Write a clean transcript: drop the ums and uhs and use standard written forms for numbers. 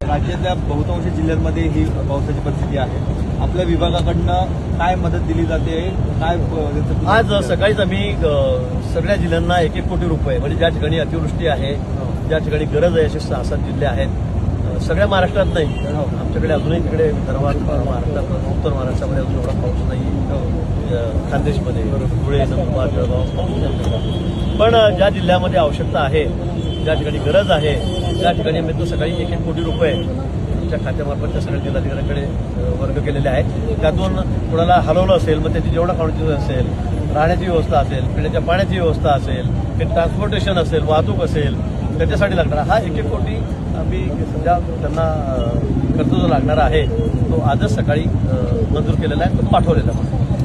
राज्यातल्या बहुतांश जिल्ह्यांमध्ये ही पावसाची परिस्थिती आहे. आपल्या विभागाकडनं काय मदत दिली जाते, काय आज सकाळीच आम्ही सगळ्या जिल्ह्यांना 1-1 कोटी रुपये, म्हणजे ज्या ठिकाणी अतिवृष्टी आहे, ज्या ठिकाणी गरज आहे असे 6-7 जिल्हे आहेत. सगळ्या महाराष्ट्रात नाही, आमच्याकडे अजूनही तिकडे विदर्भात, महाराष्ट्रात, उत्तर महाराष्ट्रामध्ये अजून एवढा पाऊस नाही, खानदेशमध्ये, धुळे, नंदुरबार, जळगाव पाऊस नाही. पण ज्या जिल्ह्यामध्ये आवश्यकता आहे, ज्या ठिकाणी गरज आहे, त्या ठिकाणी आम्ही तो सकाळी 1-1 कोटी रुपये आमच्या खात्यामार्फत त्या सगळ्या जिल्हाधिकाऱ्यांकडे वर्ग केलेले आहेत. त्यातून कोणाला हलवलं असेल, मग त्याची जेवणा खाण्याची असेल, राहण्याची व्यवस्था असेल, पिण्याच्या पाण्याची व्यवस्था असेल, ट्रान्सपोर्टेशन असेल, वाहतूक असेल, त्याच्यासाठी लागणारा हा 1-1 कोटी आम्ही सध्या त्यांना खर्च जो लागणारा आहे तो आजच सकाळी मंजूर केलेला आहे, तो पाठवलेला आहे.